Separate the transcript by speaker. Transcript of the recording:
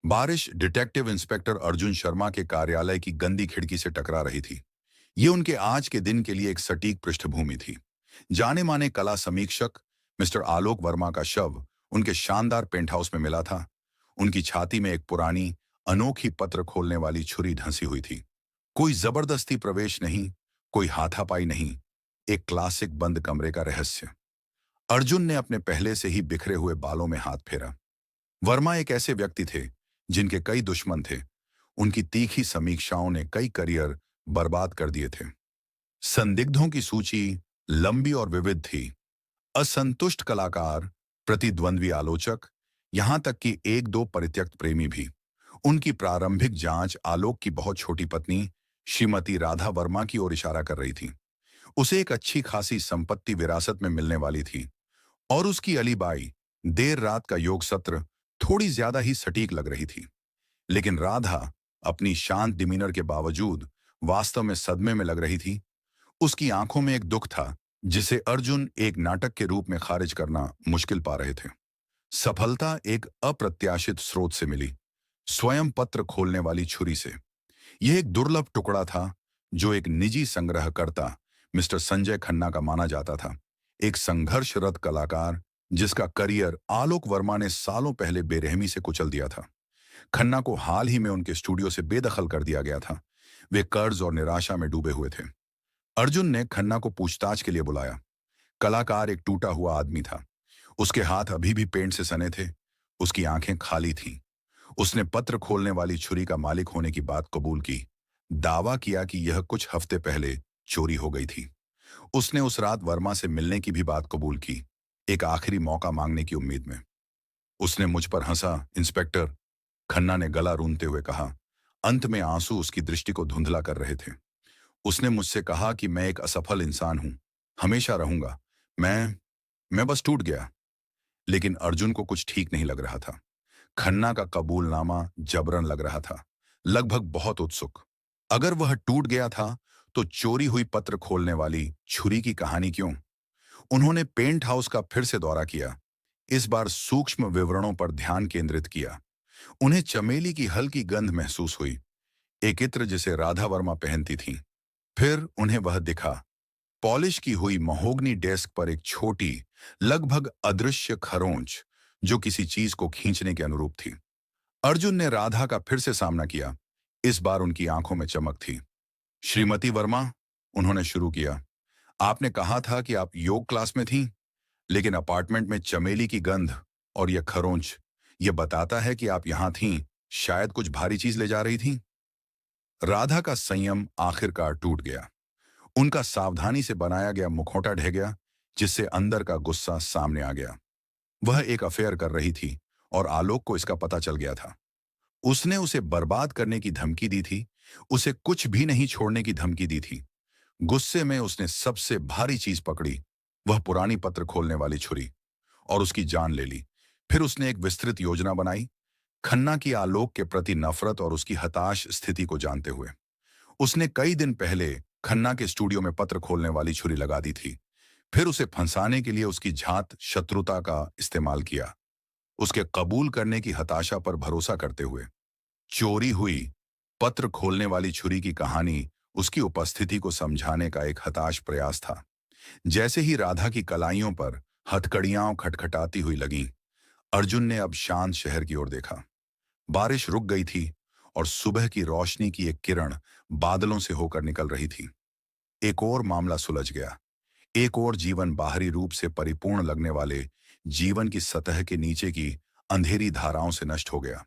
Speaker 1: बारिश detective inspector Arjun Sharma के कार्यालय की गंदी खिड़की से टकरा रही थी। ये उनके आज के दिन के लिए एक सटीक पृष्ठभूमि थी। जाने माने कला समीक्षक मिस्टर आलोक वर्मा का शव उनके शानदार पेंट हाउस में मिला था। उनकी छाती में एक पुरानी अनोखी पत्र खोलने वाली छुरी धंसी हुई थी। कोई जबरदस्ती प्रवेश नहीं, कोई हाथापाई नहीं, एक क्लासिक बंद कमरे का रहस्य। अर्जुन ने अपने पहले से ही बिखरे हुए बालों में हाथ फेरा। वर्मा एक ऐसे व्यक्ति थे जिनके कई दुश्मन थे। उनकी तीखी समीक्षाओं ने कई करियर बर्बाद कर दिए थे। संदिग्धों की सूची लंबी और विविध थी। असंतुष्ट कलाकार, प्रतिद्वंद्वी आलोचक, यहां तक कि एक दो परित्यक्त प्रेमी भी। उनकी प्रारंभिक जांच आलोक की बहुत छोटी पत्नी श्रीमती राधा वर्मा की ओर इशारा कर रही थी। उसे एक अच्छी खासी संपत्ति विरासत में मिलने वाली थी और उसकी अलीबाई देर रात का योग सत्र थोड़ी ज्यादा ही सटीक लग रही थी। लेकिन राधा अपनी शांत डिमीनर के बावजूद वास्तव में सदमे में लग रही थी। उसकी आंखों में एक दुख था जिसे अर्जुन एक नाटक के रूप में खारिज करना मुश्किल पा रहे थे। सफलता एक अप्रत्याशित स्रोत से मिली, स्वयं पत्र खोलने वाली छुरी से। यह एक दुर्लभ टुकड़ा था जो एक निजी संग्रहकर्ता मिस्टर संजय खन्ना का माना जाता था। एक संघर्षरत कलाकार जिसका करियर आलोक वर्मा ने सालों पहले बेरहमी से कुचल दिया था। खन्ना को हाल ही में उनके स्टूडियो से बेदखल कर दिया गया था। वे कर्ज और निराशा में डूबे हुए थे। अर्जुन ने खन्ना को पूछताछ के लिए बुलाया। कलाकार एक टूटा हुआ आदमी था। उसके हाथ अभी भी पेंट से सने थे। उसकी आंखें खाली थीं। उसने पत्र खोलने वाली छुरी का मालिक होने की बात कबूल की। दावा किया कि यह कुछ हफ्ते पहले चोरी हो गई थी। उसने उस रात वर्मा से मिलने की भी बात कबूल की, एक आखिरी मौका मांगने की उम्मीद में। उसने मुझ पर हंसा, इंस्पेक्टर, खन्ना ने गला रूंधते हुए कहा। अंत में आंसू उसकी दृष्टि को धुंधला कर रहे थे। उसने मुझसे कहा कि मैं एक असफल इंसान हूं, हमेशा रहूंगा। मैं बस टूट गया। लेकिन अर्जुन को कुछ ठीक नहीं लग रहा था। खन्ना का कबूलनामा जबरन लग रहा था, लगभग बहुत उत्सुक। अगर वह टूट गया था तो चोरी हुई पत्र खोलने वाली छुरी की कहानी क्यों? उन्होंने पेंट हाउस का फिर से दौरा किया। इस बार सूक्ष्म विवरणों पर ध्यान केंद्रित किया। उन्हें चमेली की हल्की गंध महसूस हुई, एक इत्र जिसे राधा वर्मा पहनती थीं। फिर उन्हें वह दिखा, पॉलिश की हुई महोगनी डेस्क पर एक छोटी, लगभग अदृश्य खरोंच जो किसी चीज को खींचने के अनुरूप थी। अर्जुन ने राधा का फिर से सामना किया। इस बार उनकी आंखों में चमक थी। श्रीमती वर्मा, उन्होंने शुरू किया, आपने कहा था कि आप योग क्लास में थीं, लेकिन अपार्टमेंट में चमेली की गंध और यह खरोंच, यह बताता है कि आप यहां थीं, शायद कुछ भारी चीज ले जा रही थीं। राधा का संयम आखिरकार टूट गया। उनका सावधानी से बनाया गया मुखौटा ढह गया, जिससे अंदर का गुस्सा सामने आ गया। वह एक अफेयर कर रही थी और आलोक को इसका पता चल गया था। उसने उसे बर्बाद करने की धमकी दी थी, उसे कुछ भी नहीं छोड़ने की धमकी दी थी। गुस्से में उसने सबसे भारी चीज पकड़ी, वह पुरानी पत्र खोलने वाली छुरी, और उसकी जान ले ली। फिर उसने एक विस्तृत योजना बनाई, खन्ना की आलोक के प्रति नफरत और उसकी हताश स्थिति को जानते हुए। उसने कई दिन पहले खन्ना के स्टूडियो में पत्र खोलने वाली छुरी लगा दी थी। फिर उसे फंसाने के लिए उसकी झात शत्रुता का इस्तेमाल किया, उसके कबूल करने की हताशा पर भरोसा करते हुए। चोरी हुई पत्र खोलने वाली छुरी की कहानी उसकी उपस्थिति को समझाने का एक हताश प्रयास था। जैसे ही राधा की कलाइयों पर हथकड़ियां खटखटाती हुई लगीं, अर्जुन ने अब शांत शहर की ओर देखा। बारिश रुक गई थी और सुबह की रोशनी की एक किरण बादलों से होकर निकल रही थी। एक और मामला सुलझ गया। एक और जीवन बाहरी रूप से परिपूर्ण लगने वाले जीवन की सतह के नीचे की अंधेरी धाराओं से नष्ट हो गया।